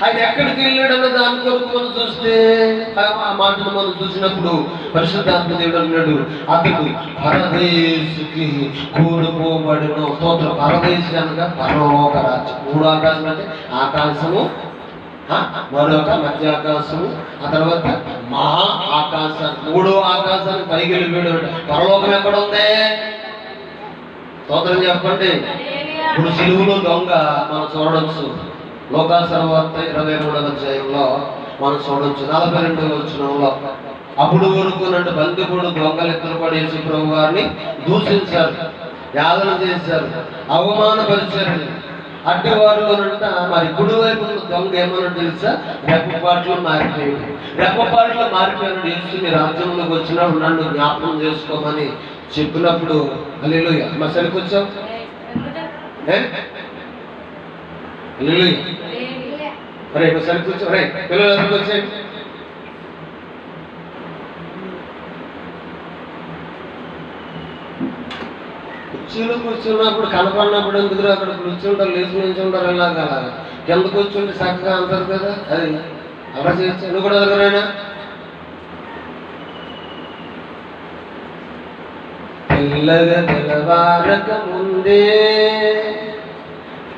ఆయన ఎక్కడికి వెళ్ళాడన్న దాని కొరకు మనం చూస్తే ఆ మాటను మనం చూసినప్పుడు పరిశుద్ధాత్మ దేవుడు అన్నాడు, అతడు పరదేశుకి కూడుకోబడిన స్తోత్రం. పరదేశి అనగా పరలోక రాజ్యం. 3 ఆకాశం అంటే ఆకాశము, మరొక మధ్య ఆకాశము, ఆ తర్వాత మహా ఆకాశాన్ని, 3వ ఆకాశాన్ని పైకి వెళ్ళిపోయాడు. పరలోకం ఎక్కడ ఉంది? స్తోత్రం చెప్పండి. ఇప్పుడు సిలువలో దొంగ మనం చూడవచ్చు. లోకాసువార్త 23వ అధ్యాయంలో మనం చూడవచ్చు 42వ వచనంలో. అప్పుడు వరకున్నట్టు బందిపోడు దొంగలిద్దరు కూడా యేసు ప్రభు వారిని దూషించారు, యాదన చేశారు, అవమానపరిచారు. అట్టి వారిలోనంట మరి కుడివైపు దొంగ ఏమన్నా తెలుసా? రెప్పపాట్లు మారిపోయాడు. రెప్పపాట్లు మారిపోయాడు. యేసు నీ రాజ్యంలోకి వచ్చినప్పుడు నన్ను జ్ఞాపకం చేసుకోమని చెప్పినప్పుడు హల్లెలూయా. మా సరికి వచ్చాం. అరే సరికి వచ్చాం. రే పిల్లలు అందరికి వచ్చాయి. కుర్చీలో కూర్చున్నప్పుడు కనపడినప్పుడు ఎందుకు అక్కడ కూర్చుంటారు, లేచి నిల్చుంటారు, ఇలాగా కిందకు కూర్చుంటే చక్కగా అంటారు కదా. అది అలా చేయొచ్చు. నువ్వు కూడా దగ్గరైనా తెల్లగా తెల్లవారక ముందే,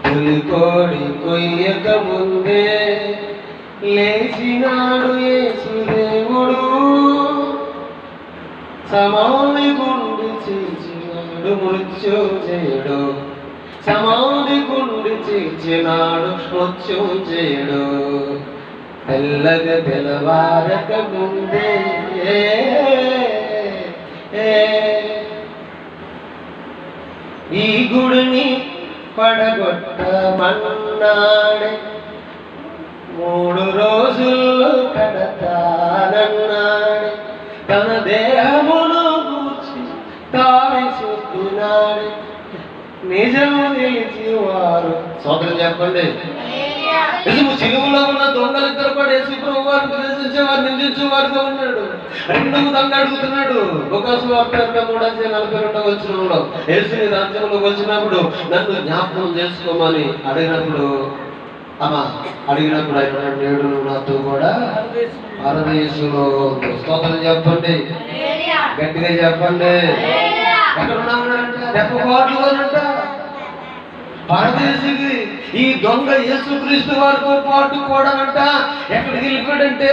పులికోడి కొయ్యక ముందే లేచినాడు యేసుదేవుడు, సమాధి గుండి చీల్చినాడు మృత్యుంజయుడు, సమాధి గుండి చీల్చినాడు మృత్యుంజయుడు. తెల్లగా తెల్లవారక ముందే ఈ గుడిని పడగొట్టమన్నాడే, 3 రోజుల్లో కడతానన్నాడే, తన దేహమును కూర్చి తావి చూపినాడే, నిజము తెలిసి వారు. సోదరులు చెప్పండి. నిజము సిలువలో ఉన్న దొంగలిద్దరు కూడా యేసు ప్రభు వారిని ద్వేషించేవారు, నిందించేవారుగా ఉన్నాడు. 2వ దొంగ అడుగుతున్నాడు. లోకాసువార్త 23:42 వచనంలో యేసు నీ రాజ్యంలోకి వచ్చినప్పుడు నన్ను జ్ఞాపకం చేసుకోమని అడిగినప్పుడు ఆయన నేడు నాతో కూడా పరదేశంలో. స్తోత్రం చెప్పండి, గట్టిగా చెప్పండి. ఎక్కడ ఉన్నామంట? రెప్పపాట్లోనంట. పరదేశికి ఈ దొంగ యేసుక్రీస్తు వారితో పాటు కూడా అంట ఎక్కడికి వెళ్ళిపోయాడంటే